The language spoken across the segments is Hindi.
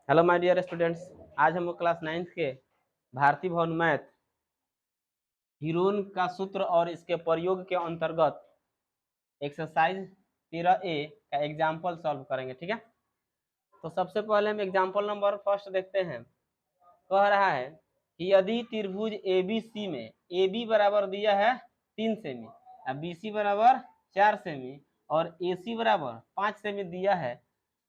हेलो माय डियर स्टूडेंट्स, आज हम क्लास 9th के भारतीय भवन मैथ हीरोन का सूत्र और इसके प्रयोग के अंतर्गत एक्सरसाइज 13A का एग्जाम्पल सॉल्व करेंगे। ठीक है, तो सबसे पहले हम एग्जाम्पल नंबर फर्स्ट देखते हैं। कह रहा है कि यदि त्रिभुज ABC में AB बराबर दिया है 3 सेमी, BC बराबर 4 सेमी और AC बराबर 5 सेमी दिया है,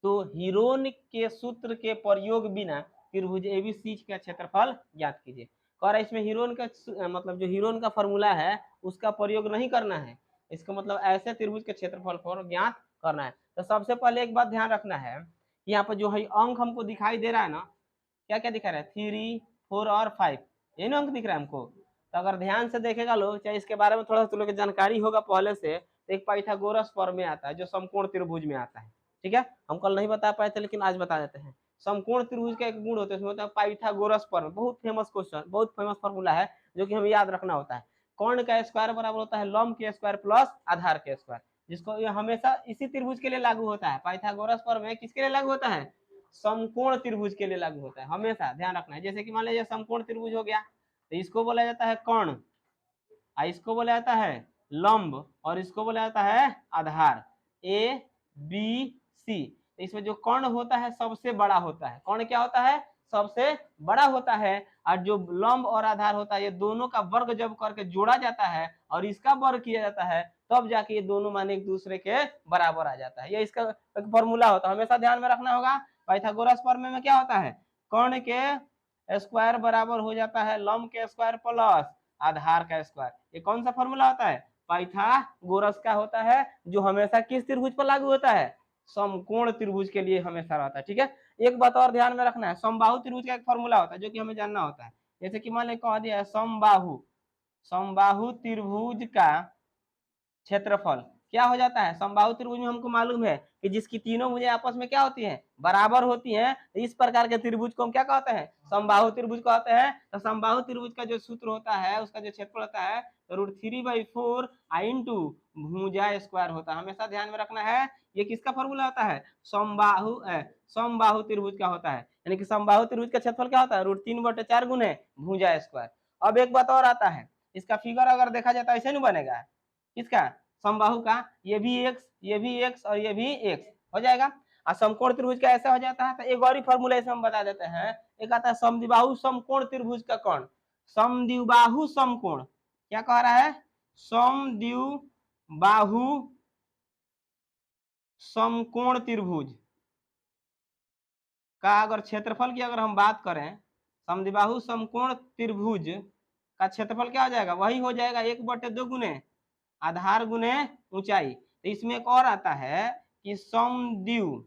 तो हीरोन के सूत्र के प्रयोग बिना त्रिभुज ABC का क्षेत्रफल ज्ञात कीजिए। कह रहा है इसमें हीरोन का मतलब जो हीरोन का फॉर्मूला है उसका प्रयोग नहीं करना है, इसका मतलब ऐसे त्रिभुज के क्षेत्रफल को ज्ञात करना है। तो सबसे पहले एक बात ध्यान रखना है, यहाँ पर जो है अंक हमको दिखाई दे रहा है ना, क्या क्या दिखा रहा है, 3, 4 और 5, ये ना अंक दिख रहा है हमको। तो अगर ध्यान से देखेगा लोग, चाहे इसके बारे में थोड़ा सा तुम लोग जानकारी होगा पहले से, तो एक पाइथागोरस प्रमेय आता है जो समकोण त्रिभुज में आता है। ठीक है, हम कल नहीं बता पाए थे लेकिन आज बता देते हैं। समकोण त्रिभुज का एक गुण होता है, उसमें होता है पाइथागोरस प्रमेय। बहुत फेमस क्वेश्चन, बहुत फेमस फॉर्मूला है जो कि हमें याद रखना होता है। कर्ण का स्क्वायर बराबर होता है लंब के स्क्वायर प्लस आधार के स्क्वायर, जिसको ये हमेशा इसी त्रिभुज के लिए लागू होता है। पाइथागोरस प्रमेय किसके लिए लागू होता है? समकोण त्रिभुज के लिए लागू होता है, हमेशा ध्यान रखना है। जैसे कि मान लीजिए समकोण त्रिभुज हो गया, तो इसको बोला जाता है कर्ण, इसको बोला जाता है लंब और इसको बोला जाता है आधार, ABC। इसमें जो कर्ण होता है सबसे बड़ा होता है। कर्ण क्या होता है? सबसे बड़ा होता है। और जो लंब और आधार होता है, ये दोनों का वर्ग जब करके जोड़ा जाता है और इसका वर्ग किया जाता है, तब जाके ये दोनों मान एक दूसरे के बराबर आ जाता है। ये इसका एक फॉर्मूला होता है, हमेशा ध्यान में रखना होगा। पाइथागोरस प्रमेय में क्या होता है? कर्ण के स्क्वायर बराबर हो जाता है लंब के स्क्वायर प्लस आधार का स्क्वायर। ये कौन सा फॉर्मूला होता है? पाइथागोरस का होता है, जो हमेशा किस त्रिभुज पर लागू होता है? समकोण त्रिभुज के लिए हमेशा रहता है। ठीक है, एक बात और ध्यान में रखना है, समबाहु त्रिभुज का एक फॉर्मूला होता है जो कि हमें जानना होता है। जैसे कि मान लीजिए कह दिया है समबाहु त्रिभुज का क्षेत्रफल क्या हो जाता है? समबाहु त्रिभुज में हमको मालूम है कि जिसकी तीनों भुजें आपस में क्या होती हैं? बराबर होती हैं। इस प्रकार के त्रिभुज को हम क्या कहते हैं? समबाहु त्रिभुज कहते हैं। तो समबाहु त्रिभुज का जो सूत्र होता है, उसका जो क्षेत्रफल होता है, तो √3/4 इंटू भुजा स्क्वायर होता है। हमेशा ध्यान में रखना है, ये किसका फॉर्मूला होता है? समबाहु त्रिभुज का होता है। यानी कि समबाहु त्रिभुज का क्षेत्रफल क्या होता है? √3/4 गुने भुजा स्क्वायर। अब एक बात और आता है, इसका फिगर अगर देखा जाए तो ऐसे नहीं बनेगा। किसका? समबाहु का, ये भी एक्स, ये भी एक्स और ये भी एक्स हो जाएगा। और समकोण त्रिभुज का ऐसा हो जाता है। तो एक और ही फॉर्मूला इसमें हम बता देते हैं। एक आता है समद्विबाहु समकोण त्रिभुज का कोण, समद्विबाहु समकोण। क्या कह रहा है? समद्विबाहु समकोण त्रिभुज का अगर क्षेत्रफल की अगर हम बात करें, समद्विबाहु समकोण त्रिभुज का क्षेत्रफल क्या हो जाएगा? वही हो जाएगा 1/2 गुने आधार गुने ऊंचाई। तो इसमें एक और आता है कि समद्विबाहु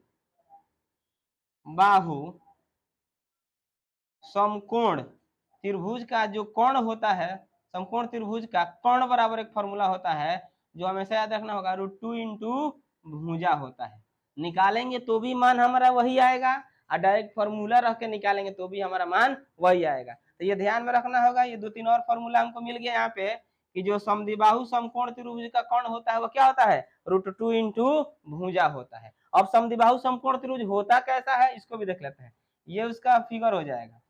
समकोण त्रिभुज का जो कोण होता है, समकोण त्रिभुज का कोण बराबर एक फॉर्मूला होता है जो हमेशा याद रखना होगा, √2 इंटू भुजा होता है। निकालेंगे तो भी मान हमारा वही आएगा और डायरेक्ट फॉर्मूला रख के निकालेंगे तो भी हमारा मान वही आएगा। तो ये ध्यान में रखना होगा। ये 2-3 और फॉर्मूला हमको मिल गया यहाँ पे कि जो समद्विबाहु समकोण त्रिभुज का कोण होता है वो क्या होता है? √2 इंटू भुजा होता है। अब समद्विबाहु समकोण त्रिभुज होता कैसा है इसको भी देख लेते हैं। ये उसका फिगर हो जाएगा।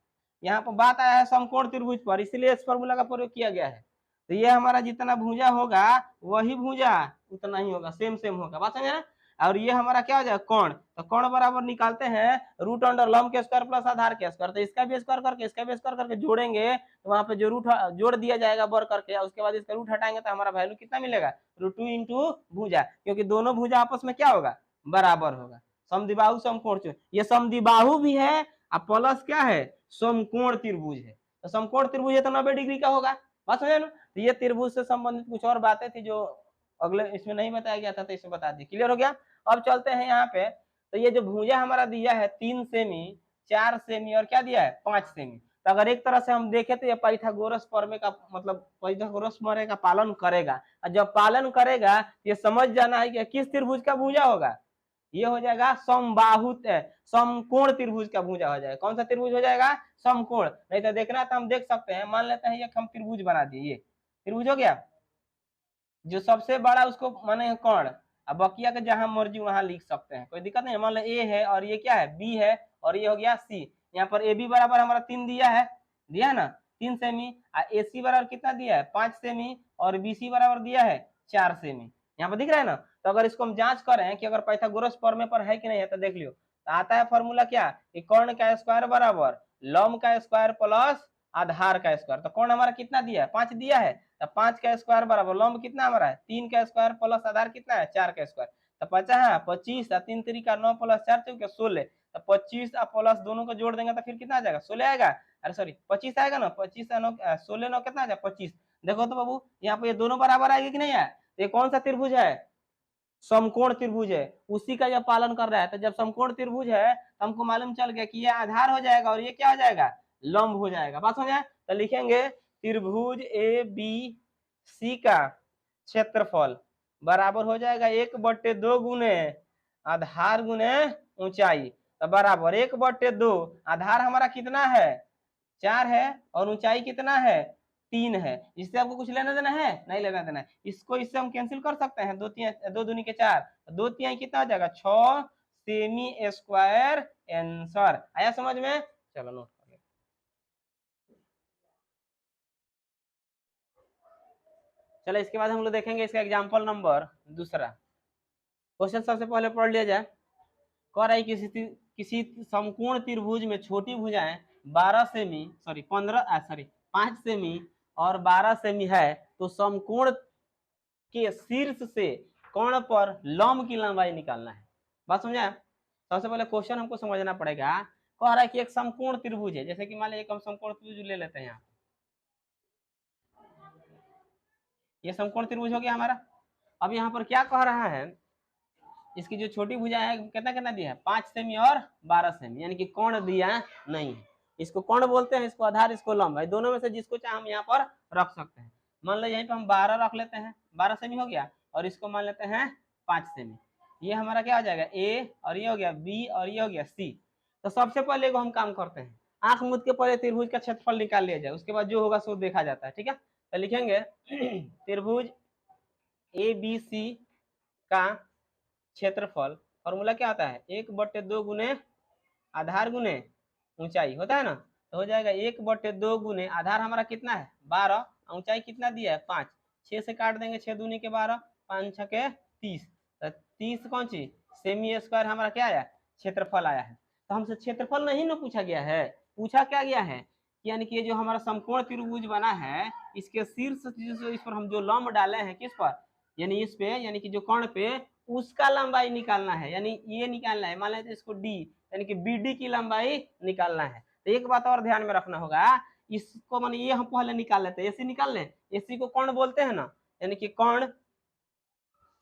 यहाँ पर बात आया है समकोण त्रिभुज पर, इसलिए इस फॉर्मूला का प्रयोग किया गया है। तो ये हमारा जितना भुजा होगा वही भुजा उतना ही होगा, सेम सेम होगा, बात समझे ना। और ये हमारा क्या हो जाएगा? कोण। तो कोण बराबर निकालते हैं रूट अंडर लंब के स्क्वायर प्लस आधार के स्क्वायर। तो इसका भी स्क्वायर करके इसका भी स्क्वायर करके जोड़ेंगे तो वहां पे जो रूट जोड़ दिया जाएगा बर करके, उसके बाद इसका रूट हटाएंगे तो हमारा वैल्यू कितना मिलेगा? √2 इंटू भुजा, क्योंकि दोनों भुजा आपस में क्या होगा? बराबर होगा। समद्विबाहु समकोण, ये समद्विबाहु भी है और प्लस क्या है? समकोण त्रिभुज है। तो समकोण त्रिभुज है तो 90 डिग्री का होगा, बात समझे ना। तो ये त्रिभुज से संबंधित कुछ और बातें थी जो अगले इसमें नहीं बताया गया था, तो इसमें बता दी। क्लियर हो गया? अब चलते हैं यहाँ पे। तो ये जो भुजा हमारा दिया है 3 सेमी, 4 सेमी और क्या दिया है? 5 सेमी। तो अगर एक तरह से हम देखें तो ये पाइथागोरस प्रमेय का मतलब पाइथागोरस प्रमेय का पालन करेगा। और जब पालन करेगा ये समझ जाना है कि किस त्रिभुज का भुजा होगा। ये हो जाएगा समबाहु समकोण त्रिभुज का भुजा हो जाएगा। कौन सा त्रिभुज हो जाएगा? समकोण। नहीं तो देखना तो हम देख सकते हैं, मान लेते हैं ये हम त्रिभुज बना दिए, ये त्रिभुज हो गया। जो सबसे बड़ा उसको माने कोण, अब बकिया के जहां मर्जी वहां लिख सकते हैं, कोई दिक्कत नहीं। मान लो ए है और ये क्या है? बी है और ये हो गया सी। यहाँ पर ए बी बराबर हमारा 3 दिया है ना 3 सेमी, ए सी बराबर कितना दिया है 5 सेमी, और बी सी बराबर दिया है 4 सेमी। यहाँ पर दिख रहा है ना। तो अगर इसको हम जांच करें कि अगर पाइथागोरस प्रमेय पर है कि नहीं है, तो देख लियो। तो आता है फॉर्मूला क्या, कि कर्ण का स्क्वायर बराबर लंब का स्क्वायर प्लस आधार का स्क्वायर। तो कर्ण हमारा कितना दिया है 5 दिया है, तो 5 का स्क्वायर बराबर लंब कितना हमारा है 3 का स्क्वायर प्लस आधार कितना है 4 का स्क्वायर। तो 25 3 तरीका 9 प्लस 4 16। तो 25 प्लस दोनों को जोड़ देंगे तो फिर कितना आ जाएगा 16 आएगा। अरे सॉरी 25 आएगा ना, 25 16 9 कितना आ जाएगा 25। देखो तो बाबू यहाँ पे ये दोनों बराबर आएगी कि नहीं है। ये कौन सा त्रिभुज है, समकोण त्रिभुज है, उसी का यह पालन कर रहा है। तो जब समकोण त्रिभुज है तो हमको मालूम चल गया कि ये आधार हो जाएगा और ये क्या हो जाएगा लंब हो जाएगा। बात हो जाए तो लिखेंगे त्रिभुज ए बी सी का क्षेत्रफल बराबर हो जाएगा 1/2 गुने आधार गुने ऊंचाई। तो बराबर 1/2, आधार हमारा कितना है 4 है और ऊंचाई कितना है 3 है। इससे आपको कुछ लेना देना है नहीं लेना देना है। इसको इससे हम कैंसिल कर सकते हैं, 2 दूनी के 4, 2 तिहाई कितना हो जाएगा 6 सेमी स्क्वायर आंसर। आया समझ में, चलो नोट कर लेते। चलो इसके बाद हम लोग देखेंगे इसका एग्जाम्पल नंबर दूसरा। क्वेश्चन सबसे पहले पढ़ लिया जाए। कह रहा है किसी समकोण त्रिभुज में छोटी भुजाएं 12 सेमी सॉरी 5 सेमी और 12 सेमी है, तो समकोण के शीर्ष से कोण पर लंब की लंबाई निकालना है। बात समझा। सबसे पहले क्वेश्चन हमको समझना पड़ेगा। कह रहा है कि एक समकोण त्रिभुज है, जैसे कि मान लीजिए हम समकोण त्रिभुज ले लेते हैं। यहाँ ये समकोण त्रिभुज हो गया हमारा। अब यहाँ पर क्या कह रहा है, इसकी जो छोटी भुजा है कितना कितना दिया है 5 सेमी और 12 सेमी, यानी कि कोण दिया नहीं है। इसको कोण बोलते हैं, इसको आधार, इसको लंब, दोनों में से जिसको चाहे हम यहाँ पर रख सकते हैं। मान लो यहीं पे हम 12 रख लेते हैं, 12 सेमी हो गया, और इसको मान लेते हैं 5 सेमी। ये हमारा क्या हो जाएगा ए, और ये हो गया बी, और ये हो गया सी। तो सबसे पहले हम काम करते हैं, आंख मूंद के पहले त्रिभुज का क्षेत्रफल निकाल लिया जाए, उसके बाद जो होगा सो देखा जाता है। ठीक है, तो लिखेंगे त्रिभुज ए बी सी का क्षेत्रफल, फॉर्मूला क्या होता है 1/2 गुने आधार गुने ऊंचाई होता है ना। तो हो जाएगा 1/2 गुने आधार हमारा कितना है 12, ऊंचाई कितना दिया है 5, 6 से काट देंगे 6 दूनी के 12, 5 6 के 30, तो 30 कौन सी सेमी स्क्वायर हमारा क्या आया क्षेत्रफल आया है। तो हमसे क्षेत्रफल नहीं ना पूछा गया है, पूछा क्या गया है, यानी कि ये जो हमारा समकोण त्रिभुज बना है, इसके शीर्ष इस पर हम जो लंब डाले हैं किस पर, यानी इस पे, यानी कि जो कोण पे, उसका लंबाई निकालना है, यानी ये निकालना है। मान लेते इसको डी, यानी कि बीडी की लंबाई निकालना है। तो एक बात और ध्यान में रखना होगा, इसको माने ये हम पहले निकाल लेते हैं, एसी निकाल लें, एसी को कोण बोलते हैं ना, यानी कि कोण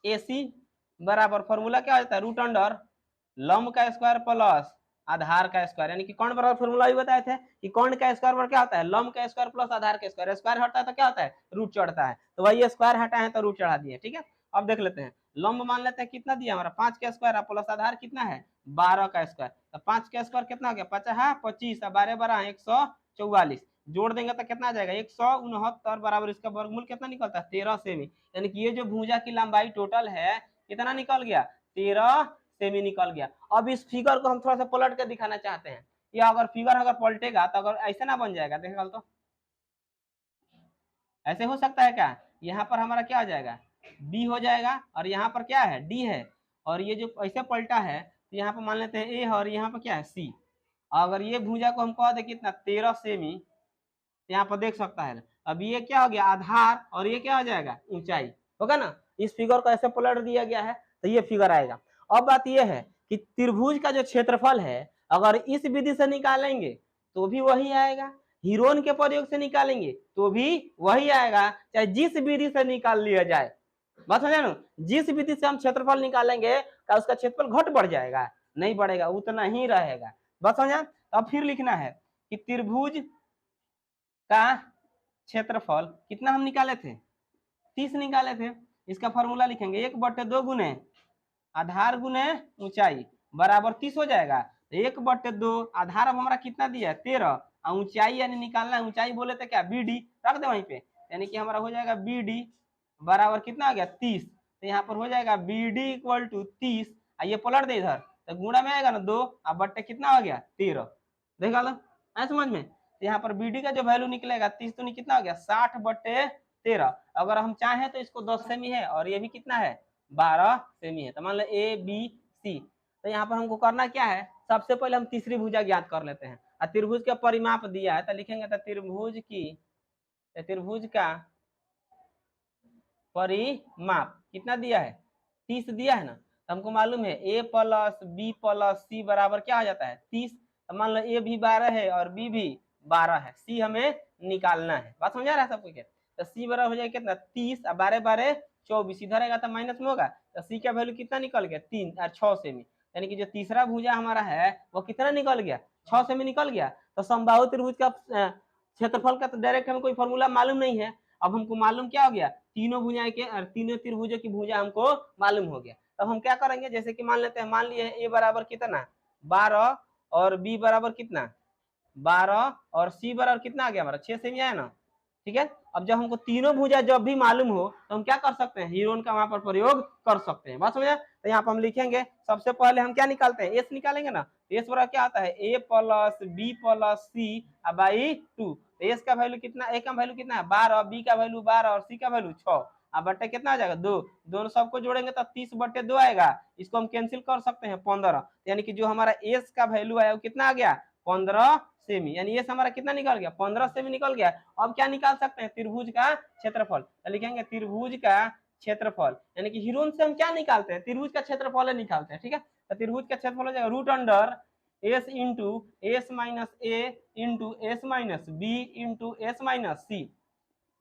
एसी बराबर फॉर्मूला क्या होता है √अंडर लंब का स्क्वायर प्लस आधार का स्क्वायर, यानी कि कोण बराबर फॉर्मूला भी बताए थे कि कोण का स्क्वायर बराबर क्या होता है लंब का स्क्वायर प्लस आधार का स्क्वायर। स्क्वायर हटता है तो क्या होता है रूट चढ़ता है, तो वही स्क्वायर हटा है तो रूट चढ़ा दिए। ठीक है, अब देख लेते हैं लंब मान लेते हैं कितना दिया हमारा 5 का स्क्वायर प्लस आधार कितना है 12 का स्क्वायर। तो 5 का स्क्वायर कितना हो गया 25, 12 12 144, जोड़ देंगे तो कितना आ जाएगा 169 बराबर इसका वर्गमूल कितना निकलता है 13 सेमी। यानी कि ये जो भुजा की लंबाई टोटल है कितना निकल गया 13 सेमी निकल गया। अब इस फिगर को हम थोड़ा सा पलट के दिखाना चाहते हैं, या अगर फिगर अगर पलटेगा तो अगर ऐसे ना बन जाएगा, देखा तो ऐसे हो सकता है क्या, यहाँ पर हमारा क्या हो जाएगा बी हो जाएगा, और यहाँ पर क्या है डी है, और ये जो ऐसे पलटा है तो यहाँ पर मान लेते हैं ए है, और यहाँ पर क्या है सी। अगर ये भुजा को हम कह दे कितना 13 सेमी, यहाँ पर देख सकता है। अब ये क्या हो गया आधार, और ये क्या हो जाएगा ऊंचाई, होगा ना। इस फिगर को ऐसे पलट दिया गया है तो ये फिगर आएगा। अब बात यह है कि त्रिभुज का जो क्षेत्रफल है अगर इस विधि से निकालेंगे तो भी वही आएगा, हीरोन के प्रयोग से निकालेंगे तो भी वही आएगा, चाहे जिस विधि से निकाल लिया जाए। बात समझे ना, जिस विधि से हम क्षेत्रफल निकालेंगे क्या उसका क्षेत्रफल घट बढ़ जाएगा, नहीं बढ़ेगा, उतना ही रहेगा। बात समझा। अब फिर लिखना है कि त्रिभुज का क्षेत्रफल कितना हम निकाले थे 30 निकाले थे। इसका फॉर्मूला लिखेंगे 1/2 गुने आधार गुने ऊंचाई बराबर 30 हो जाएगा। 1/2 आधार अब हमारा कितना दिया है 13, और ऊंचाई यानी निकालना है, ऊंचाई बोले तो क्या बीडी रख दे वहीं पे, यानी कि हमारा हो जाएगा बीडी बराबर कितना हो गया 30। तो यहाँ पर हो जाएगा बीडी इक्वल टू 30, ये पलट दे इधर तो गुणा में आएगा ना 2 अब बट्टे कितना हो गया 13। देखा लो है समझ में। यहाँ पर बी डी का जो वैल्यू निकलेगा 30 तो कितना हो गया 60/13। अगर हम चाहें तो इसको 10 सेमी है और ये भी कितना है 12 सेमी है। तो मान लो ए बी सी। तो यहाँ पर हमको करना क्या है, सबसे पहले हम तीसरी भुजा ज्ञात कर लेते हैं। और त्रिभुज का परिमाप दिया है तो लिखेंगे तो त्रिभुज का परिमाप कितना दिया है 30 दिया है ना। तो हमको मालूम है a प्लस बी प्लस सी बराबर क्या हो जाता है 30। तो मान लो a भी 12 है और b भी 12 है, c हमें निकालना है। बात समझ आ रहा है सबको क्या। तो c बराबर हो जाएगा कितना 30 और 12 12 24 इधर रहेगा तो माइनस में होगा। तो c का वैल्यू कितना निकल गया 3 और 6 सेमी। यानी कि जो तीसरा भुजा हमारा है वो कितना निकल गया 6 सेमी निकल गया। तो समबाहु त्रिभुज का क्षेत्रफल का तो डायरेक्ट हमें कोई फॉर्मूला मालूम नहीं है। अब हमको मालूम क्या हो गया तीनों भुजाएं के और तीनों त्रिभुजों की भुजा हमको मालूम हो गया। तब हम क्या करेंगे, जैसे कि मान लेते हैं, मान लिए ए बराबर कितना 12 और बी बराबर कितना 12 और सी बराबर कितना आ गया हमारा 6 सेमी आया ना। ठीक है। अब जब हमको तीनों भुजा जब भी मालूम हो तो हम क्या कर सकते हैं हीरोन का वहां पर प्रयोग कर सकते हैं। बात समझे। तो यहाँ पर हम लिखेंगे सबसे पहले हम क्या निकालते हैं एस निकालेंगे ना। एस बराबर क्या आता है A plus B plus C by 2। S का वैल्यू कितना ए का वैल्यू कितना है 12, बी का वैल्यू 12 और सी का वैल्यू 6। अब बट्टे कितना आ जाएगा 2, दोनों सबको जोड़ेंगे तो 30/2 आएगा। इसको हम कैंसिल कर सकते हैं 15। यानी कि जो हमारा एस का वैल्यू है वो कितना आ गया 15 सेमी। यानी एस हमारा कितना निकल गया 15 सेमी निकल गया। अब क्या निकाल सकते हैं त्रिभुज का क्षेत्रफल। तो लिखेंगे त्रिभुज का क्षेत्रफल, यानी कि हीरोन से हम क्या निकालते हैं त्रिभुज का क्षेत्रफल निकालते हैं। ठीक है। तो त्रिभुज का क्षेत्रफल हो जाएगा root under S into S minus A into S minus B into S minus C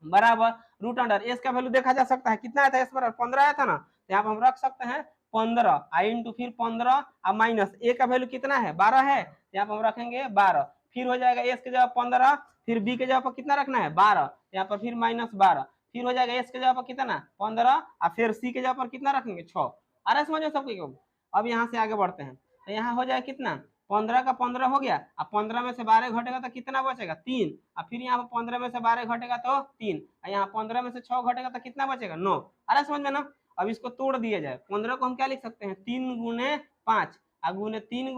बराबर रूट अंडर एस का वैल्यू देखा जा सकता है कितना आया था एस बराबर 15 आया था ना। तो यहाँ पर हम रख सकते हैं 15 आई इंटू फिर 15 और माइनस ए का वैल्यू कितना है 12 है। तो यहाँ पर हम रखेंगे 12, फिर हो जाएगा एस के जगह 15, फिर बी के जगह पर कितना रखना है 12, यहाँ पर फिर माइनस 12, फिर हो जाएगा एस के जगह पर कितना 15 और फिर सी के जगह पर कितना रखेंगे 6। आ रहा है समझ में सबको। अब यहाँ से आगे बढ़ते हैं तो यहाँ हो जाएगा कितना 15 का 15 हो गया। अब 15 में से 12 घटेगा तो कितना बचेगा 3, और फिर यहाँ पर 15 में से 12 घटेगा तो 3, और यहाँ 15 में से 6 घटेगा तो कितना बचेगा 9। अरे समझ में ना। अब इसको तोड़ दिया जाए 15 को हम क्या लिख सकते हैं 3 गुने 5 और गुने 3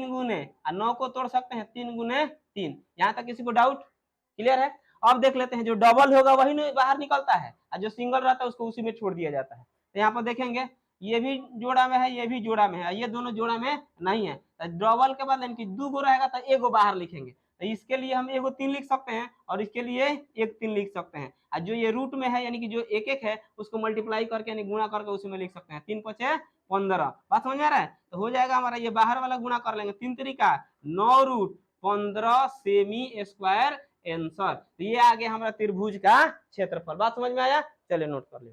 गुने और 9 को तोड़ सकते हैं 3 गुने 3। यहाँ तक किसी को डाउट क्लियर है। अब देख लेते हैं जो डबल होगा वही बाहर निकलता है और जो सिंगल रहता है उसको उसी में छोड़ दिया जाता है। तो यहाँ पर देखेंगे ये भी जोड़ा में है ये भी जोड़ा में है, ये दोनों जोड़ा में नहीं है। तो डबल के बाद इनकी 2 गो रहेगा तो एगो बाहर लिखेंगे। तो इसके लिए हम एगो 3 लिख सकते हैं और इसके लिए एक 3 लिख सकते हैं। और जो ये रूट में है यानी कि जो एक एक है उसको मल्टीप्लाई करके यानी गुणा करके उसी में लिख सकते हैं 3 5 15। बात समझ आ रहा है। तो हो जाएगा हमारा ये बाहर वाला गुणा कर लेंगे 3 तरीका 9 रूट 15 सेमी स्क्वायर आंसर। तो ये आ गया हमारा त्रिभुज का क्षेत्रफल। बात समझ में आया, चलिए नोट कर ले।